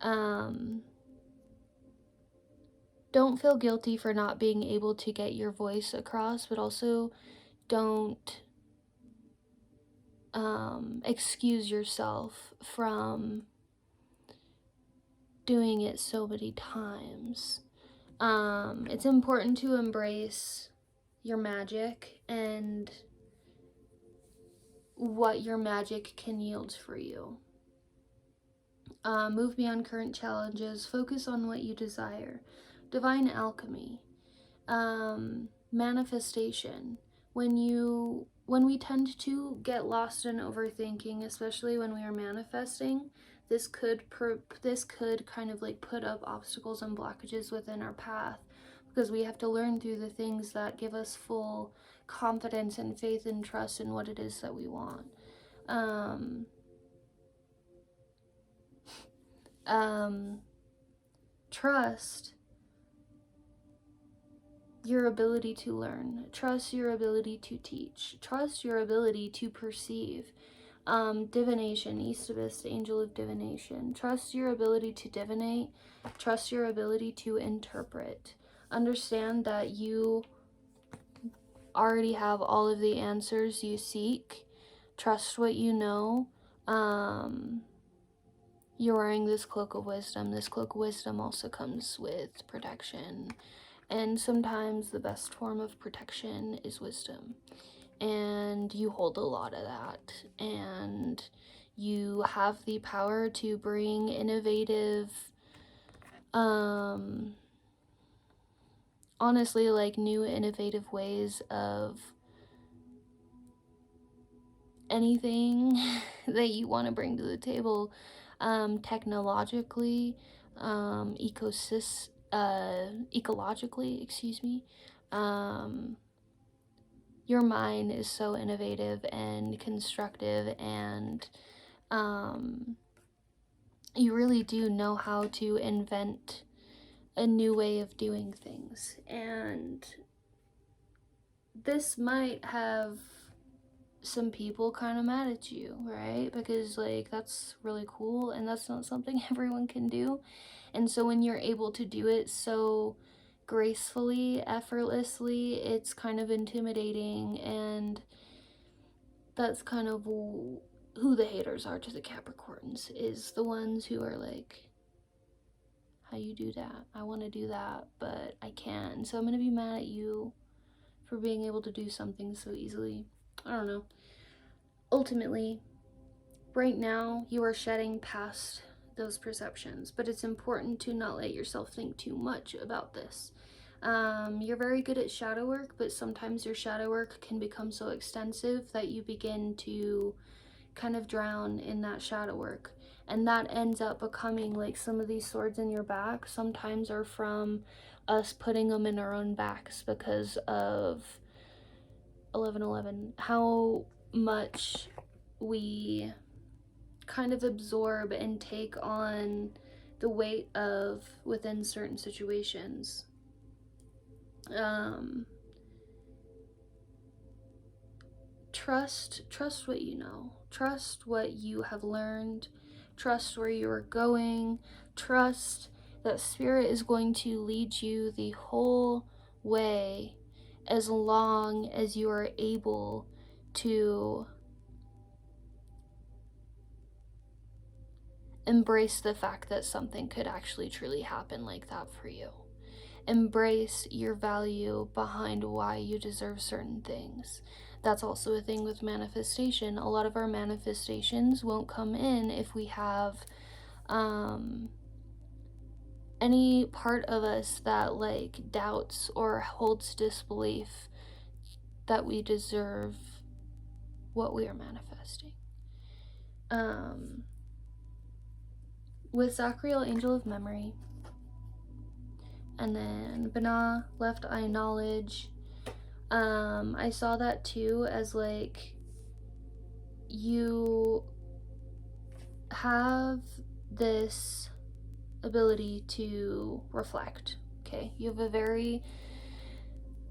Don't feel guilty for not being able to get your voice across, but also don't excuse yourself from doing it so many times. It's important to embrace your magic and what your magic can yield for you. Move beyond current challenges. Focus on what you desire. Divine alchemy. Manifestation. When we tend to get lost in overthinking, especially when we are manifesting, this could kind of like put up obstacles and blockages within our path, because we have to learn through the things that give us full confidence and faith and trust in what it is that we want. Trust your ability to learn. Trust your ability to teach. Trust your ability to perceive. Divination, Eastabist, Angel of Divination. Trust your ability to divinate. Trust your ability to interpret. Understand that you already have all of the answers you seek. Trust what you know. You're wearing this cloak of wisdom. This cloak of wisdom also comes with protection. And sometimes the best form of protection is wisdom. And you hold a lot of that. And you have the power to bring innovative, honestly, like new innovative ways of anything that you want to bring to the table, technologically, ecologically, excuse me. Your mind is so innovative and constructive, and you really do know how to invent a new way of doing things. And this might have some people kind of mad at you, right? Because, like, that's really cool and that's not something everyone can do. And so when you're able to do it so gracefully, effortlessly, it's kind of intimidating. And that's kind of who the haters are to the Capricorns, is the ones who are like, how you do that? I want to do that, but I can't. So I'm going to be mad at you for being able to do something so easily. I don't know. Ultimately, right now, you are shedding past those perceptions, but it's important to not let yourself think too much about this. You're very good at shadow work, but sometimes your shadow work can become so extensive that you begin to kind of drown in that shadow work. And that ends up becoming like some of these swords in your back sometimes are from us putting them in our own backs because of 1111. How much we kind of absorb and take on the weight of within certain situations. Trust what you know. Trust what you have learned. Trust where you are going. Trust that spirit is going to lead you the whole way as long as you are able to embrace the fact that something could actually truly happen like that for you. Embrace your value behind why you deserve certain things. That's also a thing with manifestation. A lot of our manifestations won't come in if we have any part of us that like doubts or holds disbelief that we deserve what we are manifesting. With Zachariel, Angel of Memory, and then Bana, Left Eye Knowledge, I saw that too as like you have this ability to reflect, okay? You have a very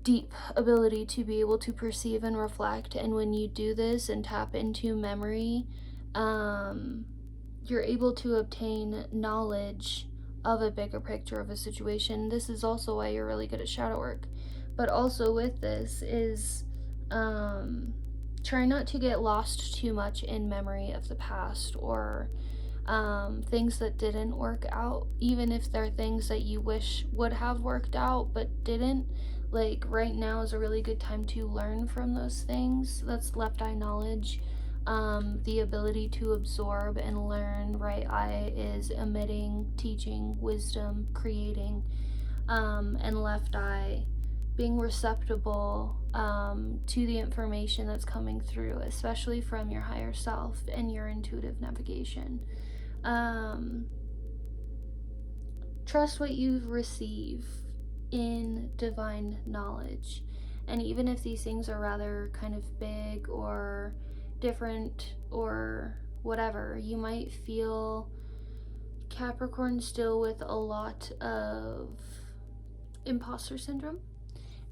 deep ability to be able to perceive and reflect, and when you do this and tap into memory, you're able to obtain knowledge of a bigger picture of a situation. This is also why you're really good at shadow work. But also with this is try not to get lost too much in memory of the past or things that didn't work out, even if they're things that you wish would have worked out but didn't. Like right now is a really good time to learn from those things. That's left eye knowledge. The ability to absorb and learn. Right eye is emitting, teaching, wisdom, creating, and left eye being receptible to the information that's coming through, especially from your higher self and your intuitive navigation. Trust what you receive in divine knowledge, and even if these things are rather kind of big or different or whatever, you might feel, Capricorn, still with a lot of imposter syndrome.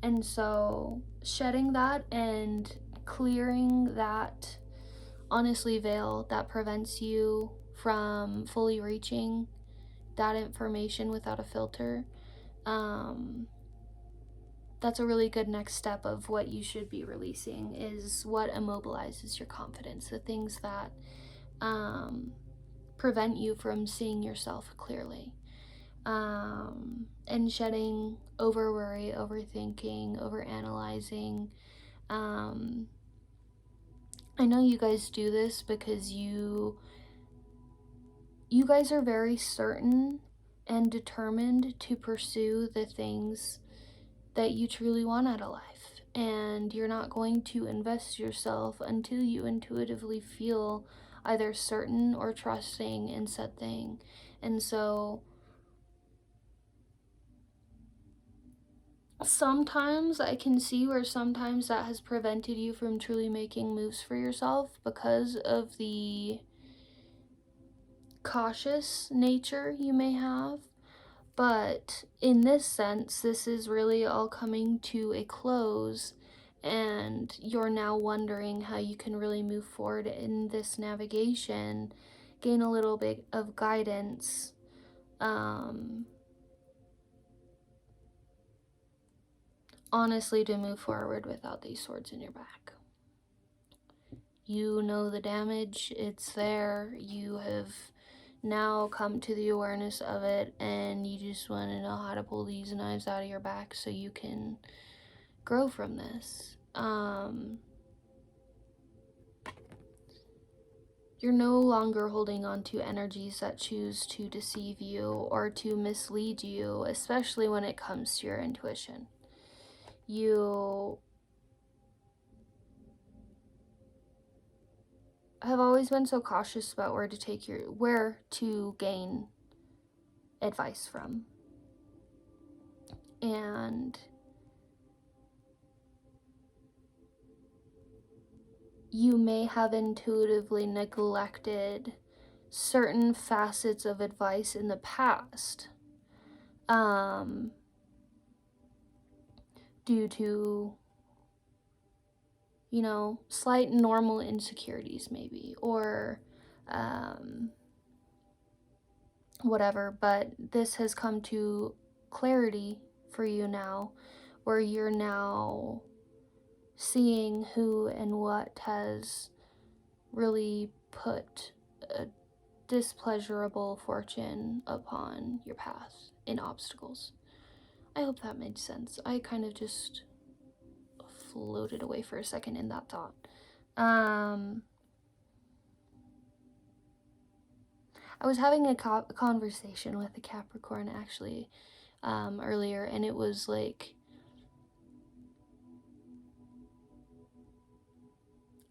And so shedding that and clearing that, honestly, veil that prevents you from fully reaching that information without a filter, that's a really good next step of what you should be releasing, is what immobilizes your confidence, the things that prevent you from seeing yourself clearly. And shedding over worry, overthinking, over analyzing. I know you guys do this because you guys are very certain and determined to pursue the things that you truly want out of life. And you're not going to invest yourself until you intuitively feel either certain or trusting in said thing. And so sometimes I can see where sometimes that has prevented you from truly making moves for yourself because of the cautious nature you may have. But in this sense, this is really all coming to a close, and you're now wondering how you can really move forward in this navigation, gain a little bit of guidance. Honestly, to move forward without these swords in your back. You know the damage, it's there, you have now come to the awareness of it, and you just want to know how to pull these knives out of your back so you can grow from this. You're no longer holding on to energies that choose to deceive you or to mislead you, especially when it comes to your intuition. You have always been so cautious about where to gain advice from. And you may have intuitively neglected certain facets of advice in the past, due to, you know, slight normal insecurities maybe, or whatever. But this has come to clarity for you now, where you're now seeing who and what has really put a displeasurable fortune upon your path in obstacles. I hope that made sense. I kind of just floated away for a second in that thought. I was having a conversation with a Capricorn actually earlier, and it was like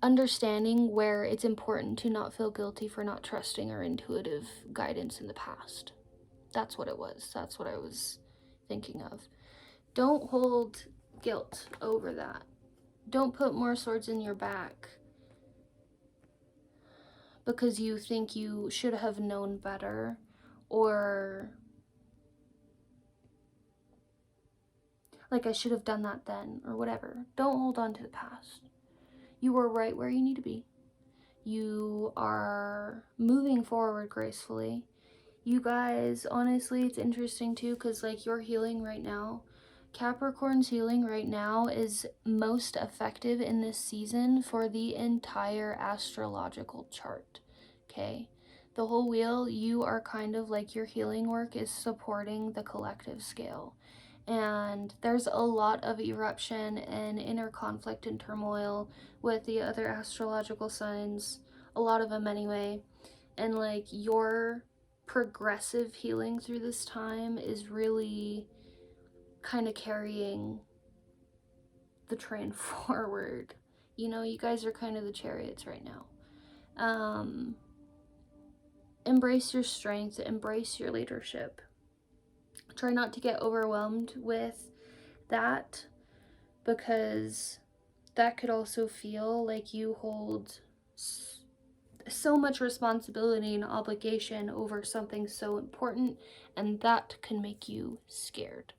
understanding where it's important to not feel guilty for not trusting our intuitive guidance in the past. That's what it was. That's what I was thinking of. Don't hold guilt over that. Don't put more swords in your back because you think you should have known better, or like I should have done that then, or whatever. Don't hold on to the past. You are right where you need to be. You are moving forward gracefully. You guys, honestly, it's interesting too, because like your healing right now, Capricorn's healing right now is most effective in this season for the entire astrological chart, okay? The whole wheel, you are kind of like your healing work is supporting the collective scale. And there's a lot of eruption and inner conflict and turmoil with the other astrological signs, a lot of them anyway. And like your progressive healing through this time is really kind of carrying the train forward. You know, you guys are kind of the chariots right now. Embrace your strength, embrace your leadership. Try not to get overwhelmed with that, because that could also feel like you hold so much responsibility and obligation over something so important, and that can make you scared.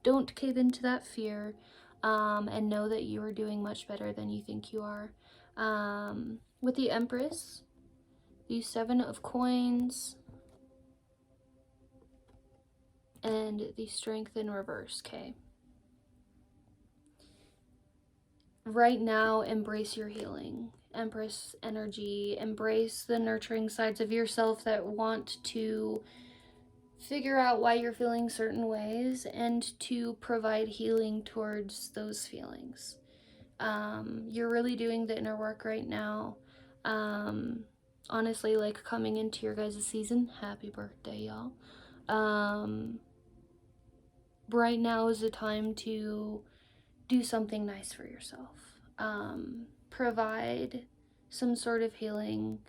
Don't cave into that fear, and know that you are doing much better than you think you are. With the Empress, the 7 of Coins, and the Strength in reverse, okay? Right now, embrace your healing. Empress energy, embrace the nurturing sides of yourself that want to figure out why you're feeling certain ways and to provide healing towards those feelings. You're really doing the inner work right now. Honestly, like coming into your guys' season, happy birthday, y'all. Right now is the time to do something nice for yourself. Provide some sort of healing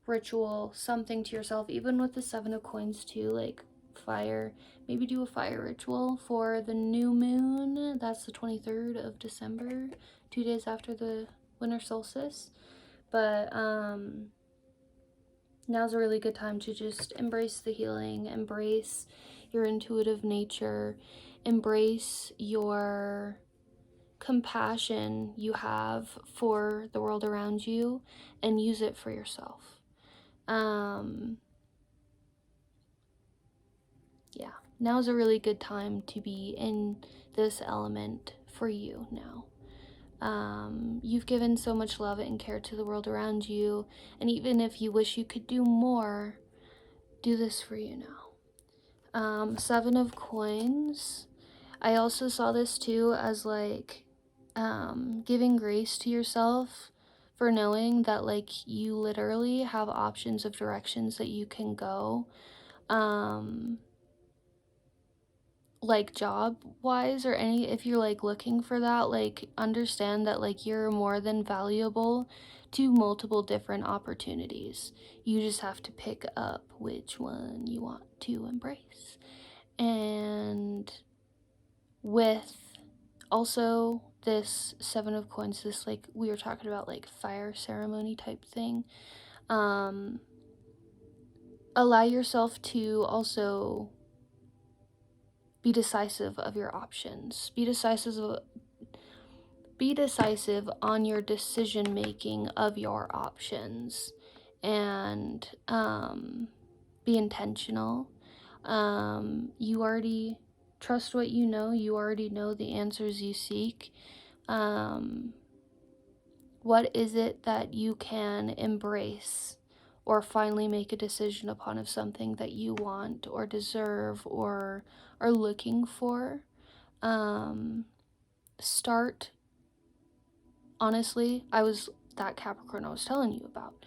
ritual, something to yourself, even with the 7 of Coins too, like fire. Maybe do a fire ritual for the new moon. That's the 23rd of December, 2 days after the Winter Solstice. But now's a really good time to just embrace the healing, embrace your intuitive nature, embrace your compassion you have for the world around you, and use it for yourself. Yeah, now's a really good time to be in this element for you now. You've given so much love and care to the world around you, and even if you wish you could do more, do this for you now. 7 of Coins. I also saw this too as like giving grace to yourself for knowing that like you literally have options of directions that you can go. Like job wise or any, if you're like looking for that, like understand that like you're more than valuable to multiple different opportunities. You just have to pick up which one you want to embrace. And with also this 7 of Coins, this like we were talking about like fire ceremony type thing, allow yourself to also be decisive of your options. Be decisive on your decision making of your options, and be intentional. You already trust what you know. You already know the answers you seek. What is it that you can embrace or finally make a decision upon of something that you want or deserve or are looking for? Start, honestly, that Capricorn I was telling you about.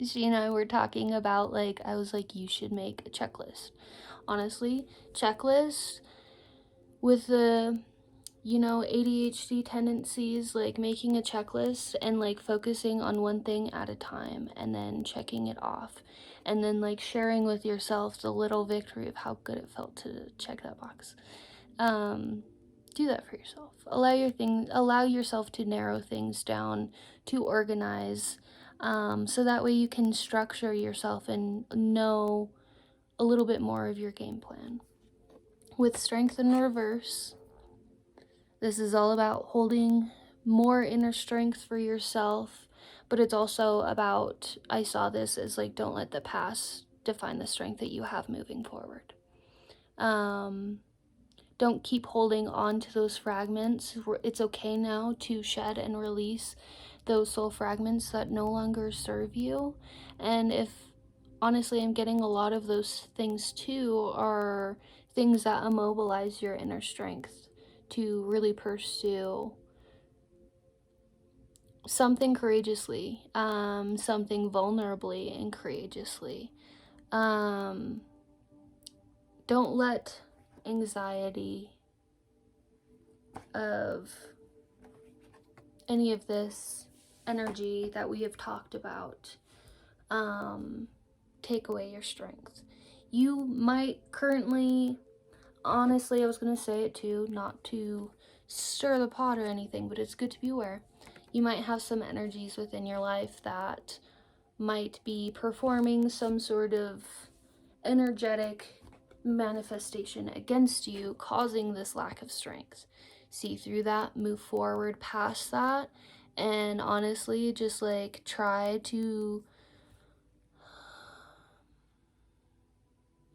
She and I were talking about, like, I was like, you should make a checklist. Honestly, checklist with the, ADHD tendencies, like making a checklist and like focusing on one thing at a time and then checking it off. And then like sharing with yourself the little victory of how good it felt to check that box. Do that for yourself. Allow yourself to narrow things down, to organize, so that way you can structure yourself and know a little bit more of your game plan. With Strength in Reverse, this is all about holding more inner strength for yourself, but it's also about, I saw this as like, don't let the past define the strength that you have moving forward. Don't keep holding on to those fragments. It's okay now to shed and release those soul fragments that no longer serve you. And if, honestly, I'm getting a lot of those things too, are things that immobilize your inner strength to really pursue something courageously, something vulnerably and courageously. Don't let anxiety of any of this energy that we have talked about take away your strength. You might currently, honestly, I was going to say it too, not to stir the pot or anything, but it's good to be aware. You might have some energies within your life that might be performing some sort of energetic manifestation against you, causing this lack of strength. See through that, move forward past that, and honestly, just like try to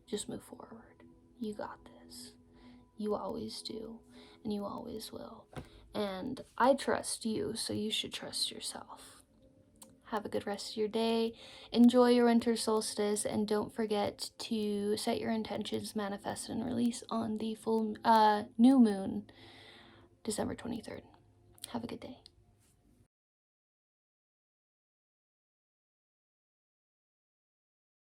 just move forward. You got this. You always do, and you always will. And I trust you, so you should trust yourself. Have a good rest of your day. Enjoy your winter solstice, and don't forget to set your intentions, manifest, and release on the full new moon, December 23rd. Have a good day.